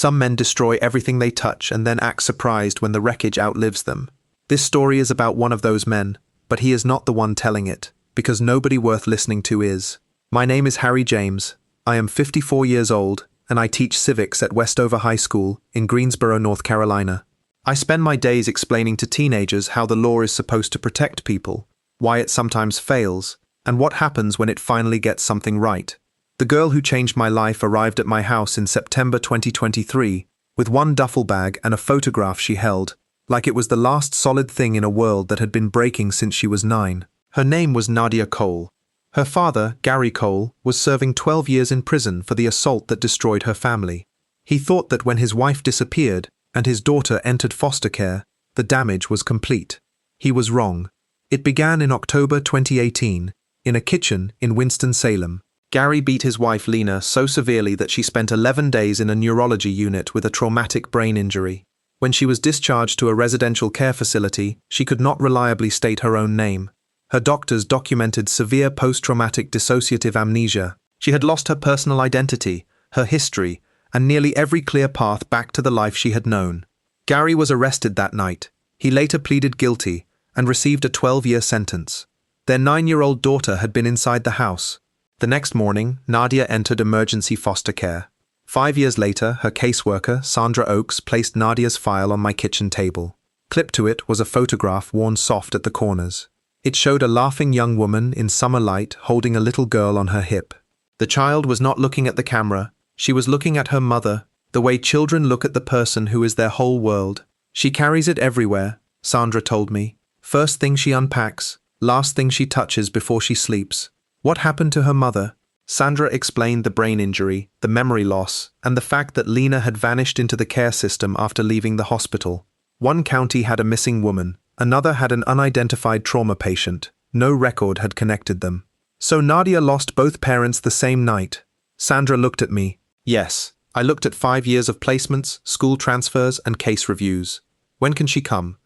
Some men destroy everything they touch and then act surprised when the wreckage outlives them. This story is about one of those men, but he is not the one telling it, because nobody worth listening to is. My name is Harry James. I am 54 years old, and I teach civics at Westover High School in Greensboro, North Carolina. I spend my days explaining to teenagers how the law is supposed to protect people, why it sometimes fails, and what happens when it finally gets something right. The girl who changed my life arrived at my house in September 2023 with one duffel bag and a photograph she held, like it was the last solid thing in a world that had been breaking since she was 9. Her name was Nadia Cole. Her father, Gary Cole, was serving 12 years in prison for the assault that destroyed her family. He thought that when his wife disappeared and his daughter entered foster care, the damage was complete. He was wrong. It began in October 2018, in a kitchen in Winston-Salem. Gary beat his wife Lena so severely that she spent 11 days in a neurology unit with a traumatic brain injury. When she was discharged to a residential care facility, she could not reliably state her own name. Her doctors documented severe post-traumatic dissociative amnesia. She had lost her personal identity, her history, and nearly every clear path back to the life she had known. Gary was arrested that night. He later pleaded guilty and received a 12-year sentence. Their 9-year-old daughter had been inside the house. The next morning, Nadia entered emergency foster care. 5 years later, her caseworker, Sandra Oakes, placed Nadia's file on my kitchen table. Clipped to it was a photograph worn soft at the corners. It showed a laughing young woman in summer light holding a little girl on her hip. The child was not looking at the camera. She was looking at her mother, the way children look at the person who is their whole world. She carries it everywhere, Sandra told me. First thing she unpacks, last thing she touches before she sleeps. What happened to her mother? Sandra explained the brain injury, the memory loss, and the fact that Lena had vanished into the care system after leaving the hospital. One county had a missing woman, another had an unidentified trauma patient. No record had connected them. So Nadia lost both parents the same night. Sandra looked at me. Yes, I looked at 5 years of placements, school transfers, and case reviews. When can she come?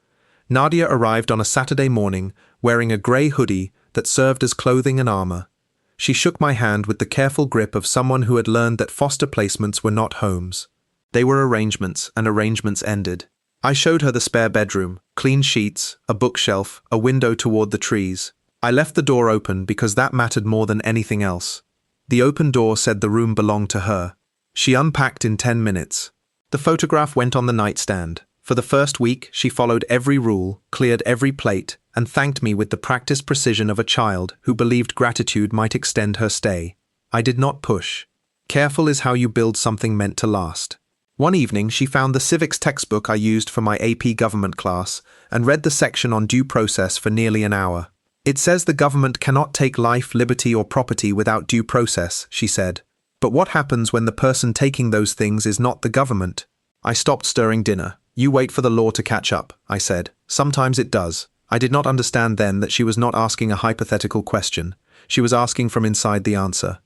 Nadia arrived on a Saturday morning, wearing a grey hoodie that served as clothing and armor. She shook my hand with the careful grip of someone who had learned that foster placements were not homes. They were arrangements, and arrangements ended. I showed her the spare bedroom, clean sheets, a bookshelf, a window toward the trees. I left the door open because that mattered more than anything else. The open door said the room belonged to her. She unpacked in 10 minutes. The photograph went on the nightstand. For the first week, she followed every rule, cleared every plate, and thanked me with the practiced precision of a child who believed gratitude might extend her stay. I did not push. Careful is how you build something meant to last. One evening, she found the civics textbook I used for my AP government class and read the section on due process for nearly an hour. It says the government cannot take life, liberty, or property without due process, she said. But what happens when the person taking those things is not the government? I stopped stirring dinner. You wait for the law to catch up, I said. Sometimes it does. I did not understand then that she was not asking a hypothetical question. She was asking from inside the answer.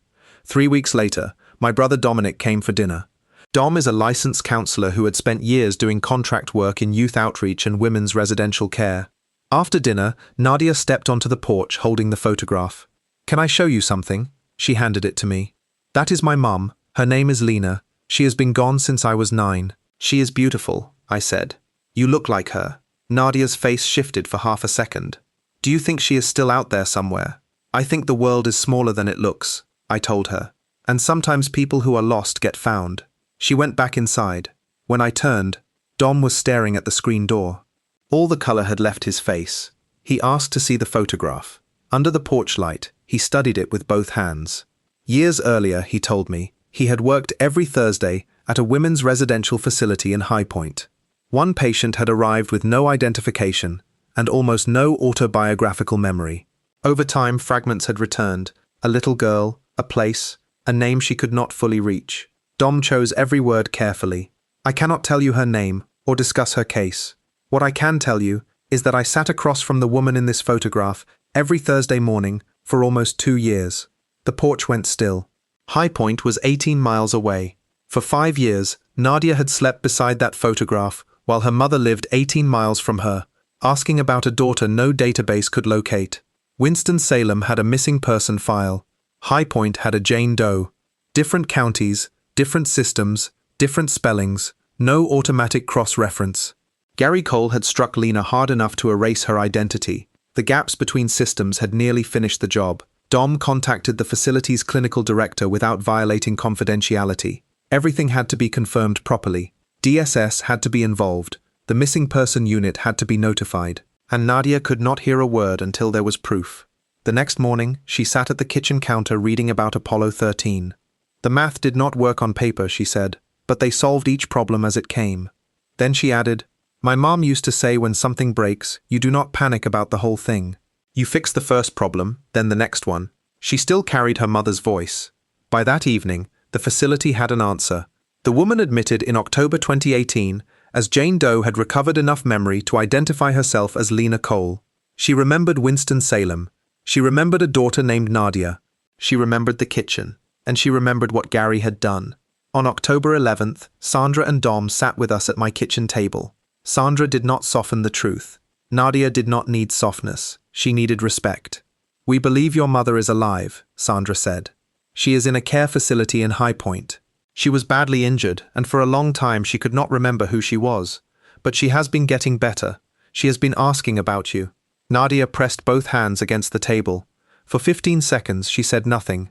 3 weeks later, my brother Dominic came for dinner. Dom is a licensed counselor who had spent years doing contract work in youth outreach and women's residential care. After dinner, Nadia stepped onto the porch holding the photograph. Can I show you something? She handed it to me. That is my mum. Her name is Lena. She has been gone since I was 9. She is beautiful, I said. You look like her. Nadia's face shifted for half a second. Do you think she is still out there somewhere? I think the world is smaller than it looks, I told her. And sometimes people who are lost get found. She went back inside. When I turned, Dom was staring at the screen door. All the color had left his face. He asked to see the photograph. Under the porch light, he studied it with both hands. Years earlier, he told me, he had worked every Thursday at a women's residential facility in High Point. One patient had arrived with no identification and almost no autobiographical memory. Over time, fragments had returned, a little girl, a place, a name she could not fully reach. Dom chose every word carefully. I cannot tell you her name or discuss her case. What I can tell you is that I sat across from the woman in this photograph every Thursday morning for almost 2 years. The porch went still. High Point was 18 miles away. For 5 years, Nadia had slept beside that photograph while her mother lived 18 miles from her, asking about a daughter no database could locate. Winston-Salem had a missing person file. High Point had a Jane Doe. Different counties, different systems, Different spellings, no automatic cross-reference. Gary Cole had struck Lena hard enough to erase her identity. The gaps between systems had nearly finished the job. Dom contacted the facility's clinical director without violating confidentiality. Everything had to be confirmed properly. DSS had to be involved. The missing person unit had to be notified. And Nadia could not hear a word until there was proof. The next morning, she sat at the kitchen counter reading about Apollo 13. The math did not work on paper, she said, but they solved each problem as it came. Then she added, "My mom used to say when something breaks, you do not panic about the whole thing. You fix the first problem, then the next one." She still carried her mother's voice. By that evening, the facility had an answer. The woman admitted in October 2018 as Jane Doe had recovered enough memory to identify herself as Lena Cole. She remembered Winston-Salem. She remembered a daughter named Nadia. She remembered the kitchen. And she remembered what Gary had done. On October 11th, Sandra and Dom sat with us at my kitchen table. Sandra did not soften the truth. Nadia did not need softness. She needed respect. "We believe your mother is alive," Sandra said. "She is in a care facility in High Point. She was badly injured, and for a long time she could not remember who she was. But she has been getting better. She has been asking about you." Nadia pressed both hands against the table. For 15 seconds she said nothing.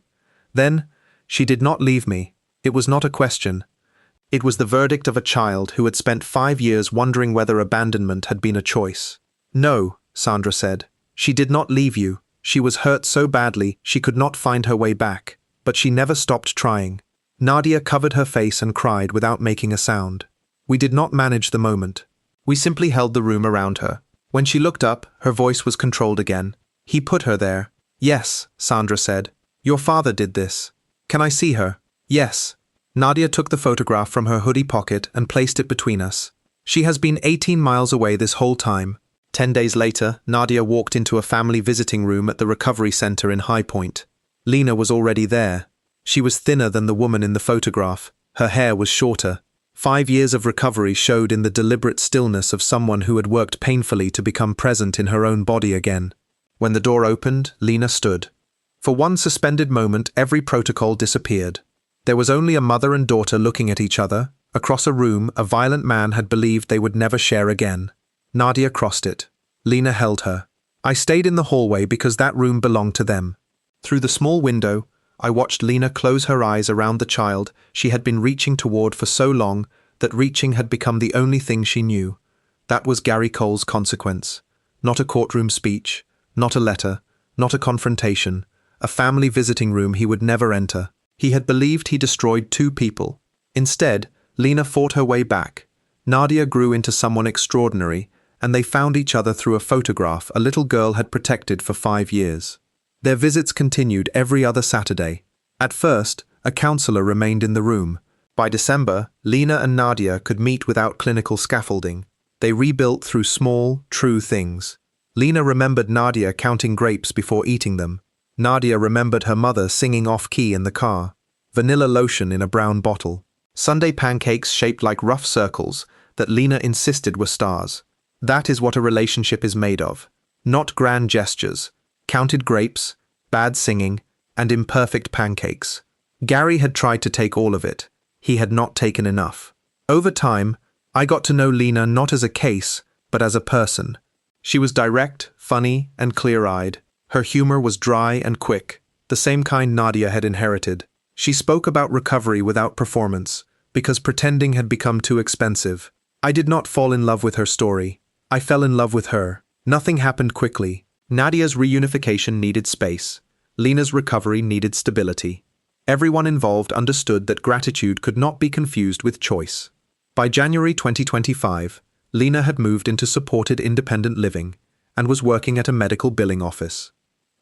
Then, "She did not leave me. It was not a question. It was the verdict of a child who had spent 5 years wondering whether abandonment had been a choice." "No," Sandra said. "She did not leave you. She was hurt so badly she could not find her way back. But she never stopped trying." Nadia covered her face and cried without making a sound. We did not manage the moment. We simply held the room around her. When she looked up, her voice was controlled again. "He put her there." "Yes," Sandra said. "Your father did this." "Can I see her?" "Yes." Nadia took the photograph from her hoodie pocket and placed it between us. "She has been 18 miles away this whole time." 10 days later, Nadia walked into a family visiting room at the recovery center in High Point. Lena was already there. She was thinner than the woman in the photograph. Her hair was shorter. 5 years of recovery showed in the deliberate stillness of someone who had worked painfully to become present in her own body again. When the door opened, Lena stood. For one suspended moment, every protocol disappeared. There was only a mother and daughter looking at each other. Across a room, a violent man had believed they would never share again. Nadia crossed it. Lena held her. I stayed in the hallway because that room belonged to them. Through the small window, I watched Lena close her eyes around the child she had been reaching toward for so long that reaching had become the only thing she knew. That was Gary Cole's consequence. Not a courtroom speech, not a letter, not a confrontation, a family visiting room he would never enter. He had believed he destroyed 2 people. Instead, Lena fought her way back. Nadia grew into someone extraordinary, and they found each other through a photograph a little girl had protected for 5 years. Their visits continued every other Saturday. At first, a counselor remained in the room. By December, Lena and Nadia could meet without clinical scaffolding. They rebuilt through small, true things. Lena remembered Nadia counting grapes before eating them. Nadia remembered her mother singing off-key in the car. Vanilla lotion in a brown bottle. Sunday pancakes shaped like rough circles that Lena insisted were stars. That is what a relationship is made of. Not grand gestures. Counted grapes, bad singing, and imperfect pancakes. Gary had tried to take all of it. He had not taken enough. Over time, I got to know Lena not as a case, but as a person. She was direct, funny, and clear-eyed. Her humor was dry and quick, the same kind Nadia had inherited. She spoke about recovery without performance, because pretending had become too expensive. I did not fall in love with her story. I fell in love with her. Nothing happened quickly. Nadia's reunification needed space. Lena's recovery needed stability. Everyone involved understood that gratitude could not be confused with choice. By January 2025, Lena had moved into supported independent living and was working at a medical billing office.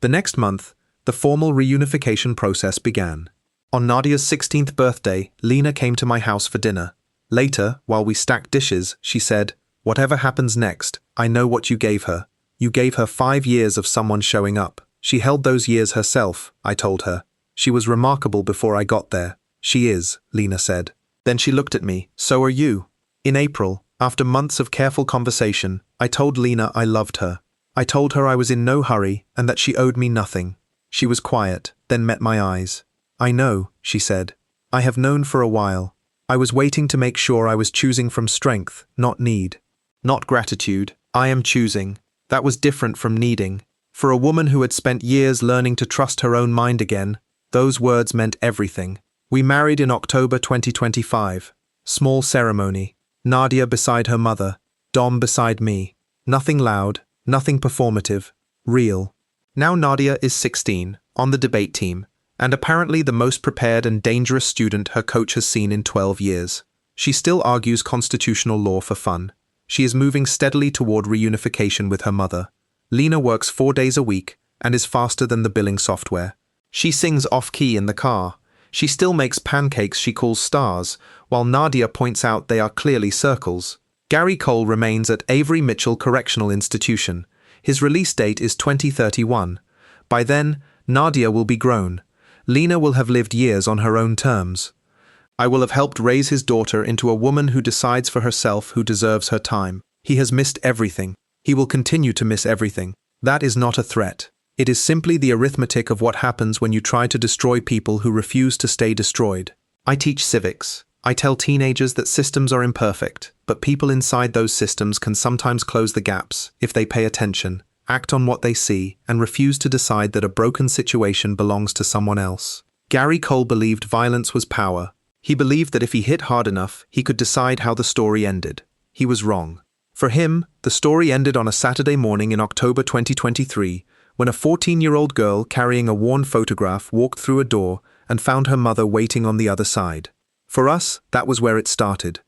The next month, the formal reunification process began. On Nadia's 16th birthday, Lena came to my house for dinner. Later, while we stacked dishes, she said, "Whatever happens next, I know what you gave her. You gave her 5 years of someone showing up. She held those years herself," I told her. "She was remarkable before I got there." "She is," Lena said. Then she looked at me. "So are you." In April, after months of careful conversation, I told Lena I loved her. I told her I was in no hurry and that she owed me nothing. She was quiet, then met my eyes. "I know," she said. "I have known for a while. I was waiting to make sure I was choosing from strength, not need. Not gratitude. I am choosing. That was different from needing. For a woman who had spent years learning to trust her own mind again, those words meant everything. We married in October 2025. Small ceremony. Nadia beside her mother. Dom beside me. Nothing loud, nothing performative. Real. Now Nadia is 16, on the debate team, and apparently the most prepared and dangerous student her coach has seen in 12 years. She still argues constitutional law for fun. She is moving steadily toward reunification with her mother. Lena works 4 days a week and is faster than the billing software. She sings off-key in the car. She still makes pancakes she calls stars, while Nadia points out they are clearly circles. Gary Cole remains at Avery Mitchell Correctional Institution. His release date is 2031. By then, Nadia will be grown. Lena will have lived years on her own terms. I will have helped raise his daughter into a woman who decides for herself, who deserves her time. He has missed everything. He will continue to miss everything. That is not a threat. It is simply the arithmetic of what happens when you try to destroy people who refuse to stay destroyed. I teach civics. I tell teenagers that systems are imperfect, but people inside those systems can sometimes close the gaps if they pay attention, act on what they see, and refuse to decide that a broken situation belongs to someone else. Gary Cole believed violence was power. He believed that if he hit hard enough, he could decide how the story ended. He was wrong. For him, the story ended on a Saturday morning in October 2023, when a 14-year-old girl carrying a worn photograph walked through a door and found her mother waiting on the other side. For us, that was where it started.